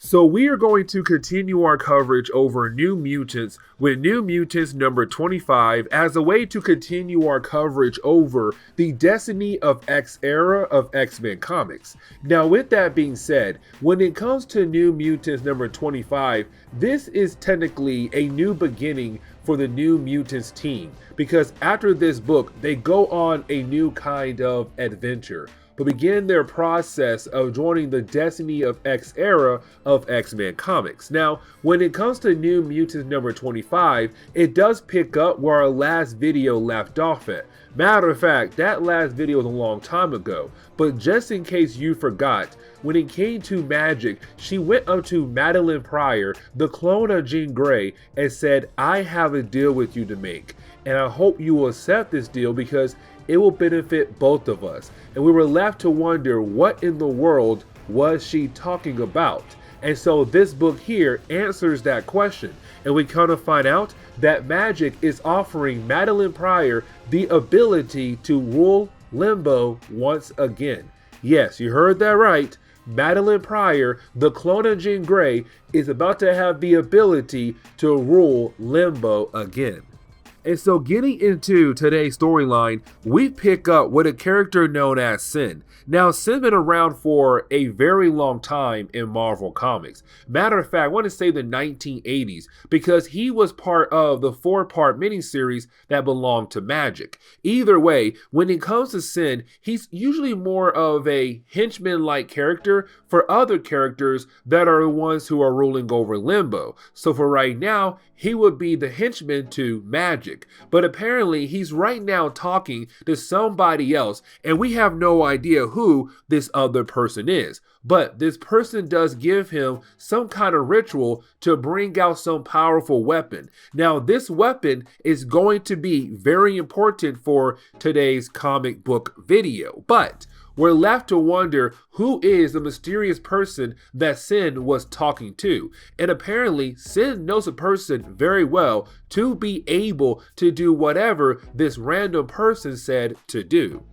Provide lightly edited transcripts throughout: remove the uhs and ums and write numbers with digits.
So we are going to continue our coverage over New Mutants with New Mutants number 25 as a way to continue our coverage over the Destiny of X era of X-Men comics. Now with that being said, when it comes to New Mutants number 25, this is technically a new beginning for the New Mutants team, because after this book, they go on a new kind of adventure, but begin their process of joining the Destiny of X era of X-Men comics. Now, when it comes to New Mutants number 25, it does pick up where our last video left off at. Matter of fact, that last video was a long time ago, but just in case you forgot, when it came to Magic, she went up to Madeline Pryor, the clone of Jean Grey, and said, "I have a deal with you to make, and I hope you will accept this deal because it will benefit both of us." And we were left to wonder, what in the world was she talking about? And so this book here answers that question, and we kind of find out that Magic is offering Madeline Pryor the ability to rule Limbo once again. Yes, you heard that right. Madeline Pryor, the clone of Jean Grey, is about to have the ability to rule Limbo again. And so getting into today's storyline, we pick up with a character known as Sin. Now, Sin been around for a very long time in Marvel Comics. Matter of fact, I want to say the 1980s, because he was part of the 4-part miniseries that belonged to Magic. Either way, when it comes to Sin, he's usually more of a henchman-like character for other characters that are the ones who are ruling over Limbo. So for right now, he would be the henchman to Magic. But apparently he's right now talking to somebody else, and we have no idea who this other person is. But this person does give him some kind of ritual to bring out some powerful weapon. Now this weapon is going to be very important for today's comic book video, but we're left to wonder who is the mysterious person that Sin was talking to. And apparently Sin knows a person very well to be able to do whatever this random person said to do.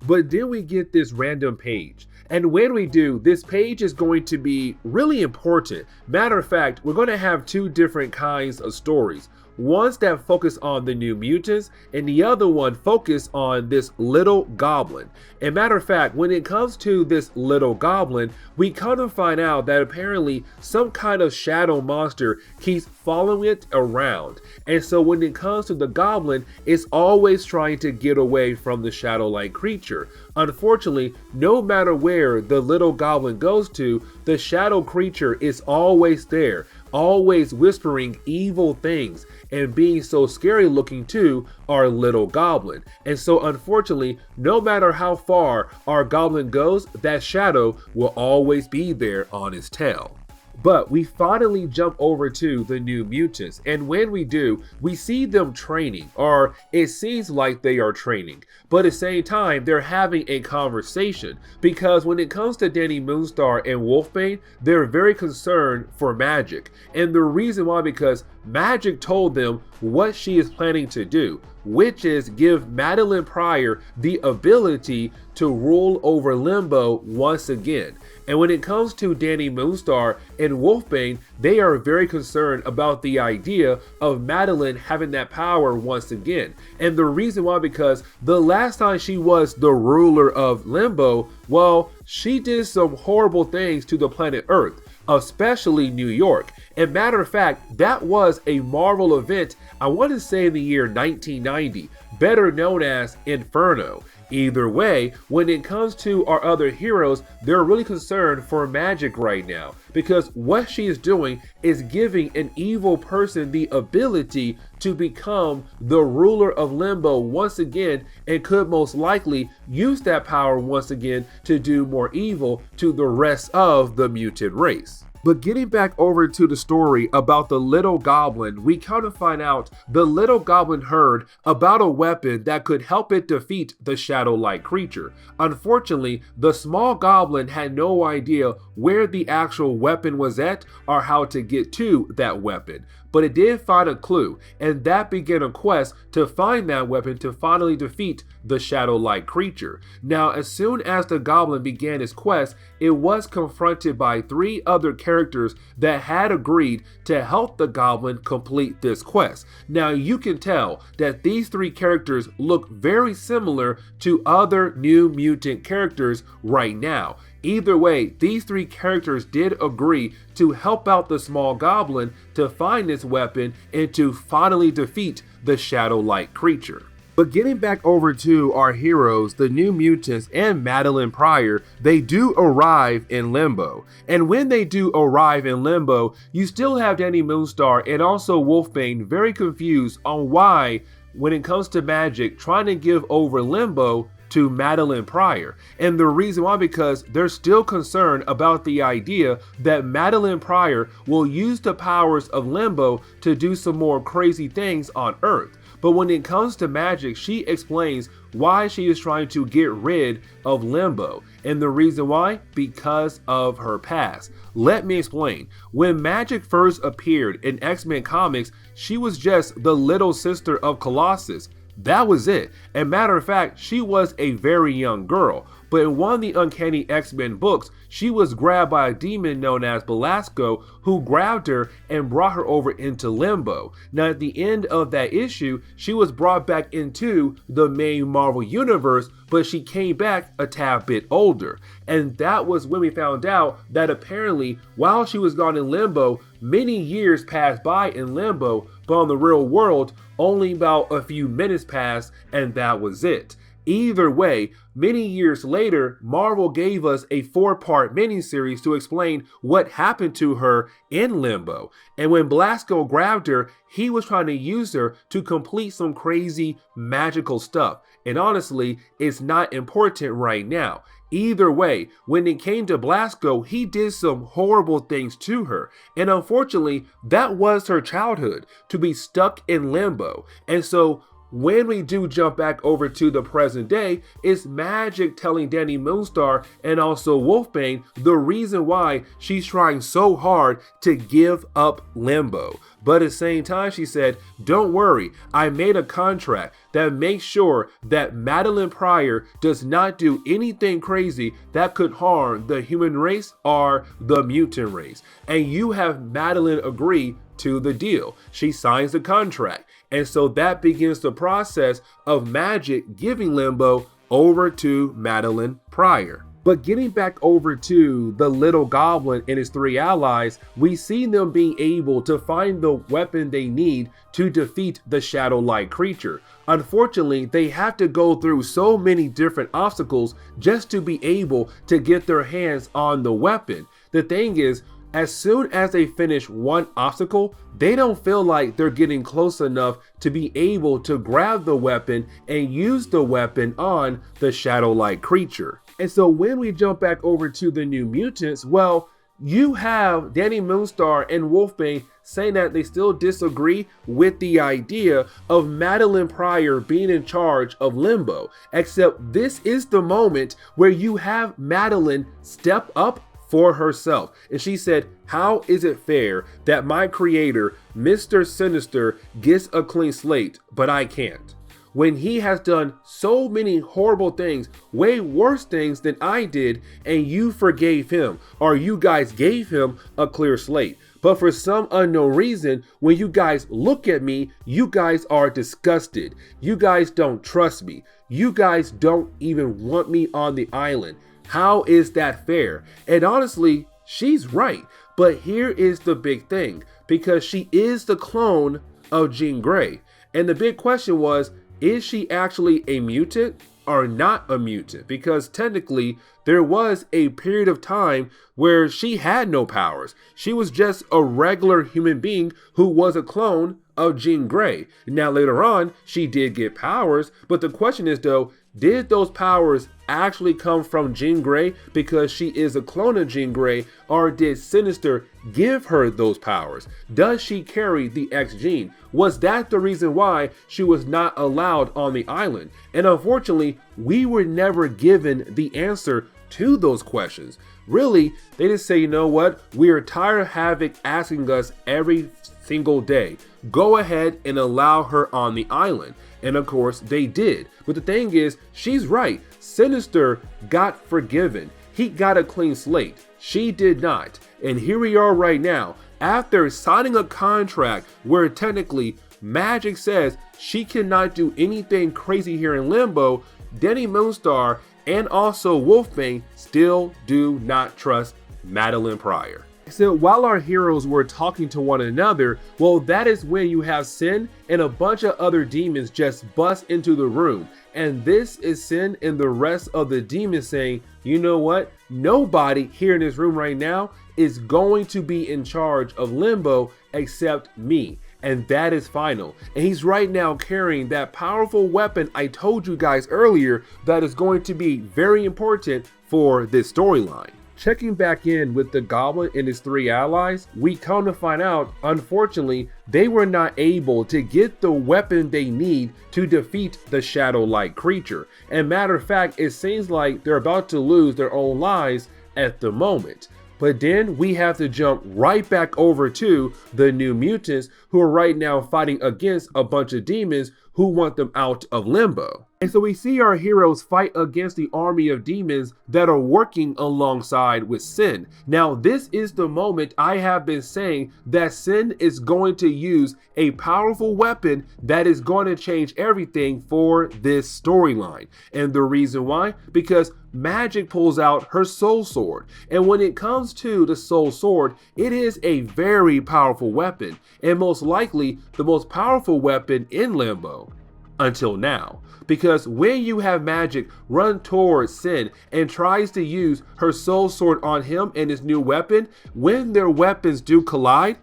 But then we get this random page. And when we do, this page is going to be really important. Matter of fact, we're going to have two different kinds of stories. Ones that focus on the New Mutants, and the other one focus on this little goblin. And matter of fact, when it comes to this little goblin, we kind of find out that apparently some kind of shadow monster keeps following it around. And so when it comes to the goblin, it's always trying to get away from the shadow-like creature. Unfortunately, no matter where the little goblin goes to, the shadow creature is always there, always whispering evil things and being so scary looking to our little goblin. And so unfortunately, no matter how far our goblin goes, that shadow will always be there on his tail. But we finally jump over to the New Mutants, and when we do, we see them training, or it seems like they are training, but at the same time, they're having a conversation, because when it comes to Dani Moonstar and Wolfbane, they're very concerned for Magic, and the reason why, because Magic told them what she is planning to do, which is give Madeline Pryor the ability to rule over Limbo once again. And when it comes to Dani Moonstar and Wolfbane, they are very concerned about the idea of Madeline having that power once again. And the reason why, because the last time she was the ruler of Limbo, well, she did some horrible things to the planet Earth, especially New York. And matter of fact, that was a Marvel event, I want to say in the year 1990, better known as Inferno. Either way, when it comes to our other heroes, they're really concerned for Magic right now, because what she is doing is giving an evil person the ability to become the ruler of Limbo once again, and could most likely use that power once again to do more evil to the rest of the mutant race. But getting back over to the story about the little goblin, we kind of find out the little goblin heard about a weapon that could help it defeat the shadow-like creature. Unfortunately, the small goblin had no idea where the actual weapon was at or how to get to that weapon. but it did find a clue, and that began a quest to find that weapon to finally defeat the shadow-like creature. Now, as soon as the goblin began his quest, it was confronted by 3 other characters that had agreed to help the goblin complete this quest. Now, you can tell that these 3 characters look very similar to other New Mutant characters right now. Either way, these 3 characters did agree to help out the small goblin to find this weapon and to finally defeat the shadow-like creature. But getting back over to our heroes, the New Mutants and Madeline Pryor, they do arrive in Limbo. And when they do arrive in Limbo, you still have Danny Moonstar and also Wolfbane very confused on why, when it comes to magic, trying to give over Limbo to Madeline Pryor. And the reason why, because they're still concerned about the idea that Madeline Pryor will use the powers of Limbo to do some more crazy things on Earth. But when it comes to magic, she explains why she is trying to get rid of Limbo. And the reason why? Because of her past. Let me explain. When magic first appeared in X-Men comics, she was just the little sister of Colossus. That was it. And matter of fact, she was a very young girl. But in one of the Uncanny X-Men books, she was grabbed by a demon known as Belasco, who grabbed her and brought her over into Limbo. Now, at the end of that issue, she was brought back into the main Marvel universe, but she came back a tad bit older. And that was when we found out that apparently, while she was gone in Limbo, many years passed by in Limbo, but on the real world, only about a few minutes passed, and that was it. Either way, many years later, Marvel gave us a 4-part miniseries to explain what happened to her in Limbo. And when Belasco grabbed her, he was trying to use her to complete some crazy magical stuff. And honestly, it's not important right now. Either way, when it came to Belasco, he did some horrible things to her. And unfortunately, that was her childhood, to be stuck in Limbo. And so, when we do jump back over to the present day, it's magic telling Danny Moonstar and also Wolfbane the reason why she's trying so hard to give up Limbo. But at the same time, she said, don't worry, I made a contract that makes sure that Madeline Pryor does not do anything crazy that could harm the human race or the mutant race. And you have Madeline agree to the deal. She signs the contract. And so that begins the process of magic giving Limbo over to Madeline Pryor. But getting back over to the little goblin and his 3 allies, we see them being able to find the weapon they need to defeat the shadow-like creature. Unfortunately, they have to go through so many different obstacles just to be able to get their hands on the weapon. The thing is, as soon as they finish one obstacle, they don't feel like they're getting close enough to be able to grab the weapon and use the weapon on the shadow-like creature. And so when we jump back over to the New Mutants, well, you have Danny Moonstar and Wolfbane saying that they still disagree with the idea of Madeline Pryor being in charge of Limbo. Except this is the moment where you have Madeline step up for herself. And she said, how is it fair that my creator, Mr. Sinister, gets a clean slate, but I can't? When he has done so many horrible things, way worse things than I did, and you forgave him, or you guys gave him a clear slate. But for some unknown reason, when you guys look at me, you guys are disgusted. You guys don't trust me. You guys don't even want me on the island. How is that fair? And honestly, she's right. But here is the big thing, because she is the clone of Jean Grey. And the big question was, is she actually a mutant or not a mutant? Because technically, there was a period of time where she had no powers. She was just a regular human being who was a clone of Jean Grey. Now later on, she did get powers, but the question is though, did those powers actually come from Jean Grey because she is a clone of Jean Grey, or did Sinister give her those powers? Does she carry the X gene? Was that the reason why she was not allowed on the island? And unfortunately, we were never given the answer to those questions. Really, they just say, you know what? We are tired of Havoc asking us every single day. Go ahead and allow her on the island. And of course they did. But the thing is, she's right. Sinister got forgiven. He got a clean slate. She did not. And here we are right now, after signing a contract where technically Magic says she cannot do anything crazy here in Limbo. Danny Moonstar and also Wolfbane still do not trust Madeline Pryor. So while our heroes were talking to one another, well, that is when you have Sin and a bunch of other demons just bust into the room. And this is Sin and the rest of the demons saying, you know what? Nobody here in this room right now is going to be in charge of Limbo except me. And that is final. And he's right now carrying that powerful weapon I told you guys earlier that is going to be very important for this storyline. Checking back in with the Goblin and his 3 allies, we come to find out, unfortunately, they were not able to get the weapon they need to defeat the shadow-like creature. And matter of fact, it seems like they're about to lose their own lives at the moment. But then we have to jump right back over to the New Mutants, who are right now fighting against a bunch of demons who want them out of Limbo. And so we see our heroes fight against the army of demons that are working alongside with Sin. Now this is the moment I have been saying that Sin is going to use a powerful weapon that is going to change everything for this storyline. And the reason why? Because Magic pulls out her soul sword. And when it comes to the soul sword, it is a very powerful weapon, and most likely the most powerful weapon in Limbo until now. Because when you have Magic run towards Sin and tries to use her soul sword on him and his new weapon, when their weapons do collide,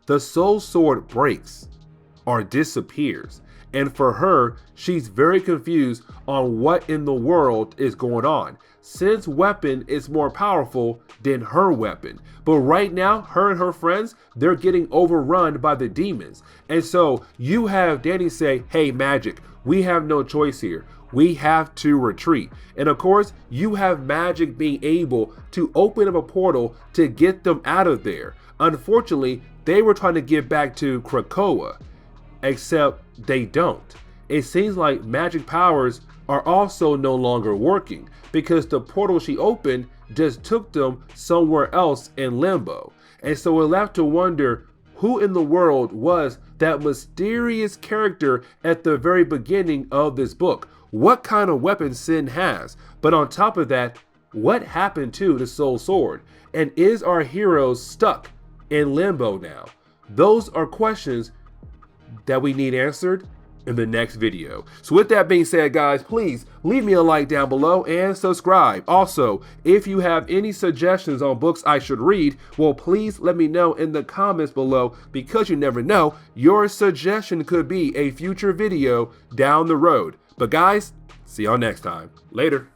the soul sword breaks or disappears. And for her, she's very confused on what in the world is going on. Sin's weapon is more powerful than her weapon. But right now, her and her friends, they're getting overrun by the demons. And so you have Danny say, hey, Magic, we have no choice here. We have to retreat. And of course, you have Magic being able to open up a portal to get them out of there. Unfortunately, they were trying to get back to Krakoa, except they don't. It seems like Magic powers are also no longer working because the portal she opened just took them somewhere else in Limbo. And so we're left to wonder who in the world was that mysterious character at the very beginning of this book. What kind of weapon Sin has? But on top of that, what happened to the soul sword? And is our heroes stuck in Limbo now? Those are questions that we need answered in the next video. So with that being said, guys, please leave me a like down below and subscribe. Also, if you have any suggestions on books I should read, well, please let me know in the comments below, because you never know, your suggestion could be a future video down the road. But guys, see y'all next time. Later.